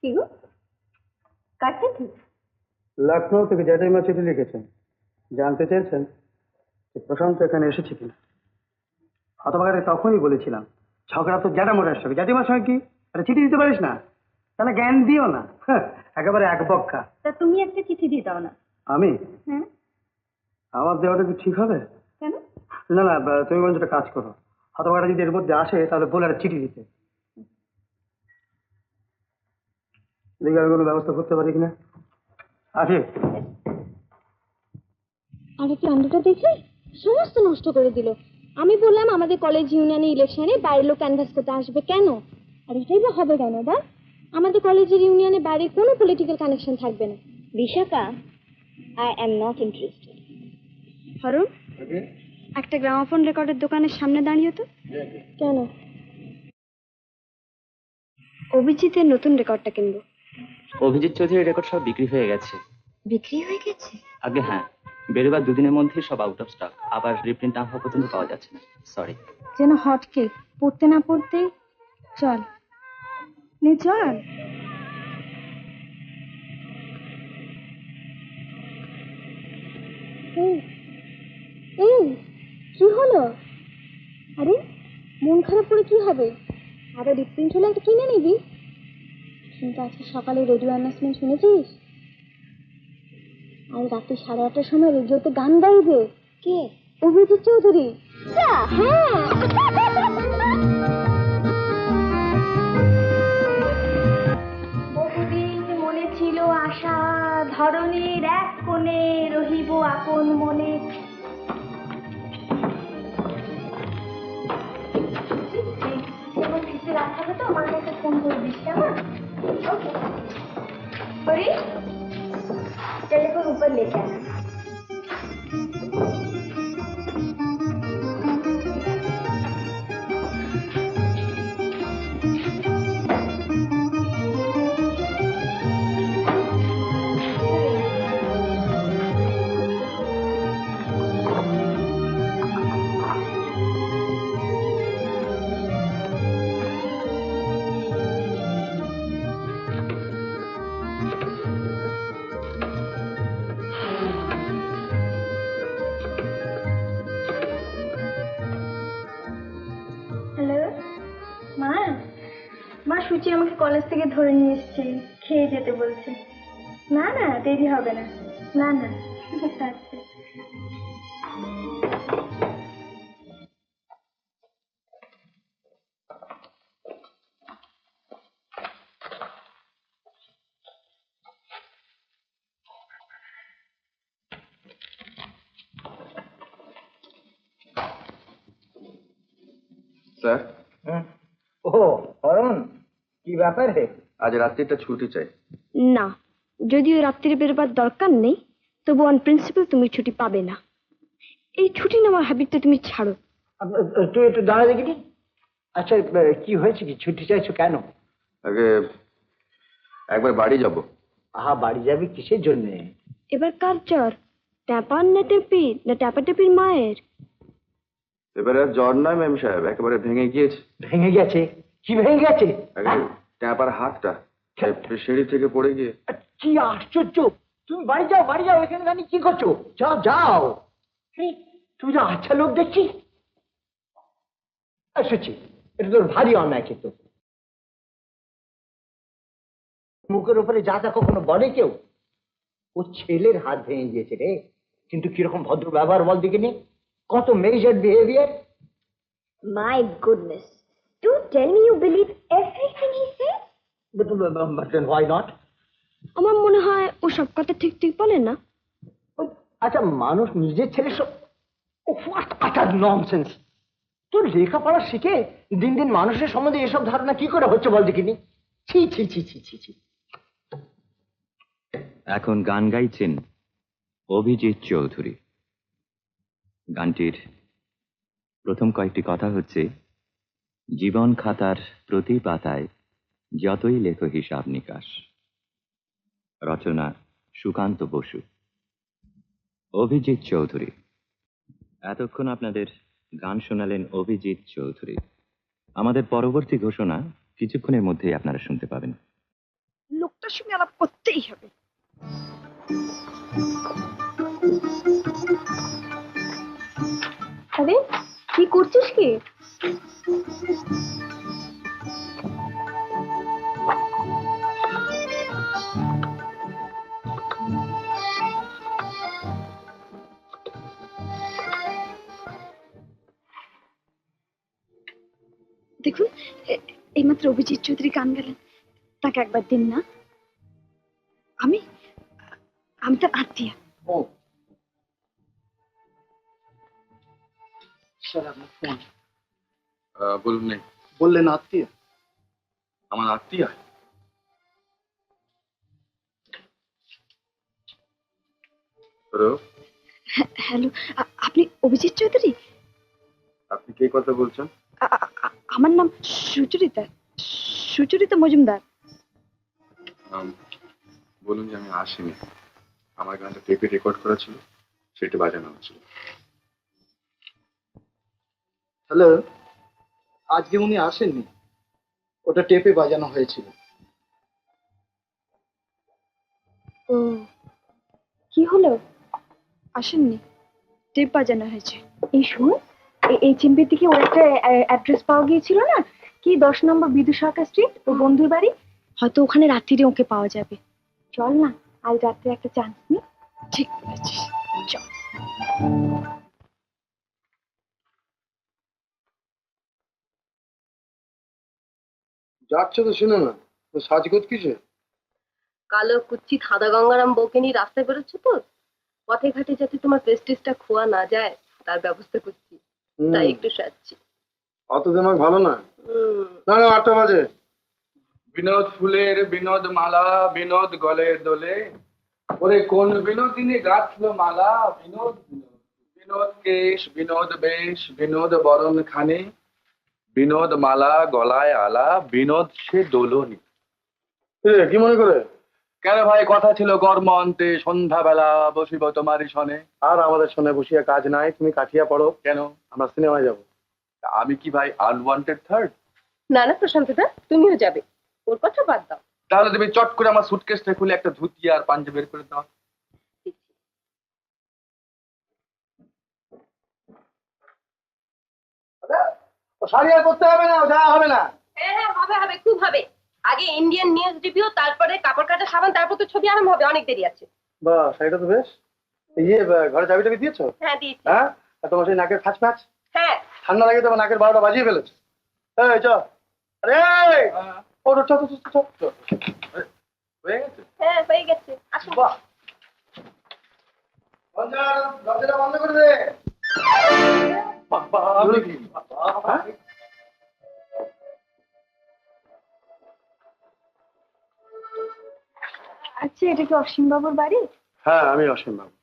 কি গো, কার চিঠি? লখনৌ থেকে জ্যাঠাইমা চিঠি লিখেছেন, জানতে চেয়েছেন যে প্রশান্ত এখানে এসেছে কিনা। হতভাগারে তখনই বলেছিলাম ঝগড়া তো জ্যাঠামোটার সঙ্গে, জ্যাঠিমার সঙ্গে কি আরে চিঠি দিতে পারিস না? তাহলে জ্ঞান দিও না, একেবারে এক বক্কা। তা তুমি একটা চিঠি দিয়ে দাও না। আমি? হ্যাঁ। আমার দেওয়াটা কি ঠিক হবে? কেন? না না, তুমি বরঞ্চ একটা কাজ করো, হতভাগাটা যদি এর মধ্যে আসে তাহলে বলে একটা চিঠি দিতে। দেখি আমি কোনো ব্যবস্থা করতে পারি কিনা। আসি। আরে কাণ্ডটা দেখে সমস্ত নষ্ট করে দিল। আমি বললাম আমাদের কলেজ ইউনিয়নে ইলেকশনে বাইরের লোক ক্যানভাস করতে আসবে কেন, আর এটাই বা হবে কেন? বা আমাদের কলেজের ইউনিয়নে বাইরে কোনো পলিটিক্যাল কানেকশন থাকবে না। Bishakha, I am not interested. হরণ, একটা গ্রামাফোন রেকর্ডের দোকানের সামনে দাঁড়িয়ে তো। কেন? অভিজিতের নতুন রেকর্ডটা কিনবো। অভিজিৎ চৌধুরীর রেকর্ড সব বিক্রি হয়ে গেছে। বিক্রি হয়ে গেছে? আগে হ্যাঁ, বেরোবার দুদিনের মধ্যে সব আউট অফ স্টক, আবার রিপ্রিন্ট না হওয়া পর্যন্ত পাওয়া যাচ্ছে না। সরি। যেন হট কেক, পড়তে না পড়তেই চল নে চল। এই কি হলো? আরে মন খারাপ করে কি হবে? আবার রিপ্রিন্ট হলে একটা কিনে নিবি। কিন্তু আজকে সকালে রেডিও অ্যানাউন্সমেন্ট শুনেছিস? আজ রাত্রি 8:30টার সময় রেডিওতে গান গাইবে। কে? অভিজিৎ চৌধুরী। হ্যাঁ। বহুদিন মনে ছিল আশা, ধরনের এক কোণে রহিব আপন মনে। যখন ফিরতে রাত হবে তো আমার কাছে ফোন করে দিস, কেমন? ওকে হরি, টেলিফোন উপর লেখা। হ্যালো মা, মা সুচি আমাকে কলেজ থেকে ধরে নিয়ে এসছে, খেয়ে যেতে বলছে। না না, দেরি হবে না। না না, আচ্ছা। স্যার। ও অরুণ, কি ব্যাপার হে? আজ রাত্রিটা ছুটি চাই। না, যদিও রাত্রিরে বেরোবার দরকার নেই, তবু অন প্রিন্সিপাল তুমি ছুটি পাবে না। এই ছুটি নেওয়ার হ্যাবিটটা তুমি ছাড়ো। তুই একটু দাঁড়া দেখিনি। আচ্ছা, কি হয়েছে? কি ছুটি চাইছো কেন? আগে একবার বাড়ি যাব। আহা, বাড়ি যাবি কিসের জন্যে? এবার কার জ্বর? ট্যাপার না টেপির, না ট্যাপা টেপির মায়ের? এবারে আর জ্বর নয় ম্যাম সাহেব, একেবারে ভেঙে গিয়েছে। ভেঙে গেছে? কি ভেঙে গেছে? ট্যাপার হাতটা সিঁড়ি থেকে পড়ে গিয়ে। কি আশ্চর্য! তুমি বাড়ি যাও, বাড়ি যাও, এখানে দাঁড়িয়ে কি করছো? যাও যাও। তুমি তো আচ্ছা লোক দেখছি। সুচি, এটা তোর ভারী অন্যায়। কিন্তু মুখের উপরে যা তা কখনো বলে কেউ? ও ছেলের হাত ভেঙে গিয়েছে রে, কিন্তু কিরকম ভদ্র ব্যবহার বল দেখিনি, কত measure behaviour. My goodness. Do tell me you believe everything he says? But then why not? আমার মনে হয় ও সব কথা ঠিক ঠিক বলে না। আচ্ছা, মানুষ নিজের ছেলে সব ননসেন্স। তোর লেখাপড়া শিখে দিন দিন মানুষের সম্বন্ধে এসব ধারণা কি করে হচ্ছে বল দেখিনি? ছি ছি ছি ছি ছি ছি। এখন গান গাইছেন অভিজিৎ চৌধুরী। গানটির প্রথম কয়েকটি কথা হচ্ছে, জীবন খাতার প্রতি পাতায় যতই লেখো হিসাব নিকাশ। রচনা সুকান্ত বসু। অভিজিৎ চৌধুরী। এতক্ষণ আপনাদের গান শোনালেন অভিজিৎ চৌধুরী। আমাদের পরবর্তী ঘোষণা কিছুক্ষণের মধ্যেই আপনারা শুনতে পাবেন। তার সঙ্গে আলাপ করতেই হবে। আরে কি করছিস কি? দেখুন, এইমাত্র অভিজিৎ চৌধুরী গান গেলেন, তাকে একবার দিন না। আমি আমি তার আত্মীয়া। ও স্যার, আপনার ফোন। বলুন নেই, বললেন আত্মীয়। আমার আত্মীয়। হ্যালো, হ্যালো, আপনি অভিজিৎ চৌধুরী? আপনি কে কথা বলছেন? আমার নাম সুচরিতা, সুচরিতা মজুমদার। বলুন যে আমি আসিনি, আমার গানটা টেপে রেকর্ড করা ছিল, সেটা বাজানো হচ্ছিল। হ্যালো, আজকে উনি আসেননি, ওটা টেপে বাজানো হয়েছিল। ও, কি হলো? আসেননি? টেপ বাজানো হয়েছে। এই শোন, এই চিম্পির দিকে ওর একটা অ্যাড্রেস পাওয়া গিয়েছিল না, কি 10 নম্বর বিদু সরকার স্ট্রিট, ওর বন্ধুর বাড়ি। হয়তো ওখানে রাত্রিরে ওকে পাওয়া যাবে। চল না, আজ রাত্রে একটা চান্স নি। ঠিক বলেছিস, চল। যাচ্ছ তো শুনে না, তো সাজগোজ কিছু। কালো কুচ্ছিত হাদা গঙ্গারাম বউকে নিয়ে রাস্তায় বেরোচ্ছ তো, পথে ঘাটে যাতে তোমার প্রেস্টিজটা খোয়া না যায় তার ব্যবস্থা করছি, তাই একটু সাজছি। অত দিমাগ ভালো না। হুম, না না, 8টা বাজে। বিনোদ ফুলের বিনোদ মালা, বিনোদ গলের দোলে, ওরে কোন বিনোদিনী গাঁথলো মালা। বিনোদ বিনোদ, বিনোদ কেশ, বিনোদ বেশ, বিনোদ বরণ খানে, বিনোদ মালা গলায় আলা, বিনোদ সে দোলনি। কি মনে করে? কেন ভাই, কথা ছিল কর্ম অন্তে, সন্ধ্যাবেলা বসিব তোমারই সনে। আর আমাদের সঙ্গে বসিয়া কাজ নাই, তুমি কাঠিয়া পড়ো। কেন, আমরা সিনেমায় যাব। আমি কি ভাই আনওয়ান্টেড থার্ড? না না প্রশান্তদা, তুমিও যাবে, ওর কথা বাদ দাও। তাহলে তুমি চট করে আমার সুটকেসটা খুলে একটা ধুতি আর পাঞ্জাবি বের করে দাও। শাড়ি আর করতে হবে না, যা হবে না। হ্যাঁ হ্যাঁ, হবে হবে, খুব হবে। আগে ইন্ডিয়ান নিউজ রিভিউ, তারপরে কাপড় কাটা সাবান, তারপর তো ছবি আরম্ভ হবে, অনেক দেরি আছে। বাহ, শাড়িটা তো বেশ। ঘরে চাবি টাবি দিয়েছো? হ্যাঁ দিয়েছি। হ্যাঁ, আর তোমার সেই নাকের খাঁচ ম্যাচ, হ্যাঁ ঠান্ডা লাগে তোমার নাকের 12টা বাজিয়ে ফেলেছে। এই চ, আরে ওঠো, চ চ চ চ। হয়ে গেছে। হ্যাঁ, হয়ে গেছে, আসুন। বাহ, রঞ্জন, দরজাটা বন্ধ করে দে। হ্যাঁ? আচ্ছা, এটা কি অসীম বাবুর বাড়ি? হ্যাঁ, আমি অসীম বাবু।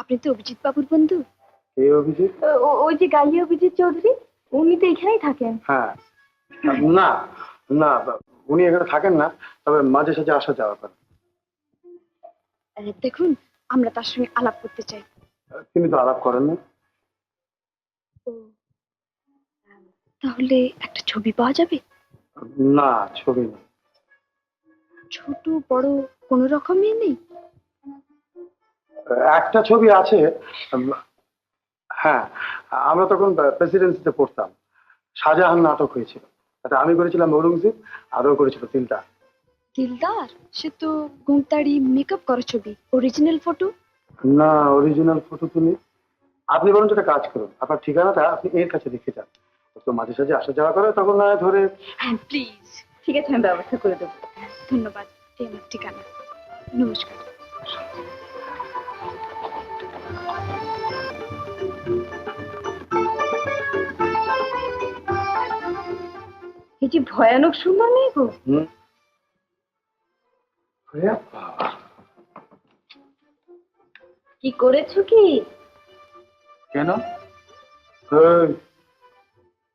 আপনি তো অভিজিৎ বাবুর বন্ধু। এই অভিজিৎ? ওই যে গালি অভিজিৎ চৌধুরী, উনি তো এখানেই থাকেন। হ্যাঁ। না না, উনি এখানে থাকেন না, তবে মাঝে সাঝে আসা যাওয়া করেন। দেখুন, আমরা তার সঙ্গে আলাপ করতে চাই। তিনি তো আলাপ করেন না। তাহলে একটা ছবি পাওয়া যাবে? না, ছবি না। ছোট বড় কোনো রকমই নেই? একটা ছবি আছে। হ্যাঁ, আমরা তখন প্রেসিডেন্সিতে পড়তাম, শাহজাহান নাটক হয়েছিল, তাতে আমি করেছিলাম ঔরঙ্গজেব, আরও করেছিল তিলটা। দিলদার, সে তো ঘুমতাড়ি মেকআপ করা ছবি। Original photo? না, অরিজিনাল ফটো তুলি। আপনি বরঞ্চ একটা কাজ করুন, আপনার ঠিকানাটা আপনি এর কাছে লিখে যান, ও তো মাঝে সাঝে আসা যাওয়া করে, তখন না হয় ধরে। হ্যাঁ প্লিজ। ঠিক আছে, আমি ব্যবস্থা করে দেবো। ধন্যবাদ, এই আমার ঠিকানা। নমস্কার। এই যে ভয়ানক সুন্দর মেয়ে গো। হুম। কি করেছো কি? কেন?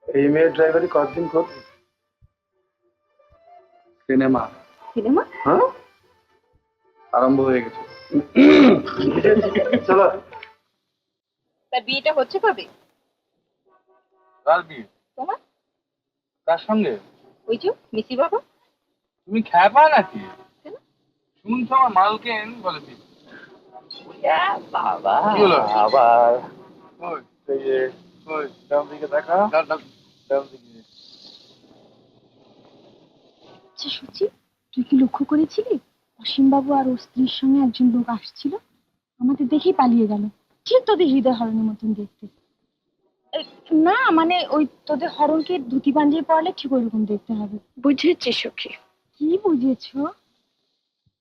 এই মেয়ের ড্রাইভারি কতদিন করবে? Cinema cinema? হ্যাঁ, আরম্ভ হয়ে গেছে। চলো। তার বিয়েটা হচ্ছে কবে? কার বিয়ে? তোমার? কার সঙ্গে? ওই যে মিসি বাবা। তুমি খ্যাপা নাকি? কেন? শুনছো আমার মালকেন বলেছি। বাবা কি হলো? আবার ওই, এই যে, ওই, ডান দিকে দেখা। ডান দিকে। আচ্ছা সুচি, তুই কি লক্ষ্য করেছিলি অসীমবাবু আর ওর স্ত্রীর সঙ্গে একজন লোক আসছিল, আমাদের দেখেই পালিয়ে গেল, ঠিক তোদের হৃদয় হরণের মতন দেখতে। না মানে ওই তোদের হরণকে ধুতি পাঞ্জাবি পরালে ঠিক ওইরকম দেখতে হবে। বুঝেছি সখী। কি বুঝেছো?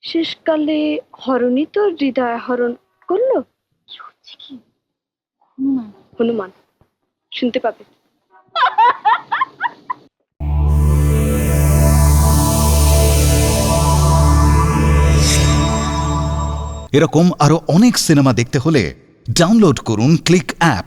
শেষকালে হরণই তো হৃদয় হরণ করলো। কি হচ্ছে কি? হনুমান। হনুমান শুনতে পাবে। এরকম আরো অনেক সিনেমা দেখতে হলে ডাউনলোড করুন ক্লিক অ্যাপ।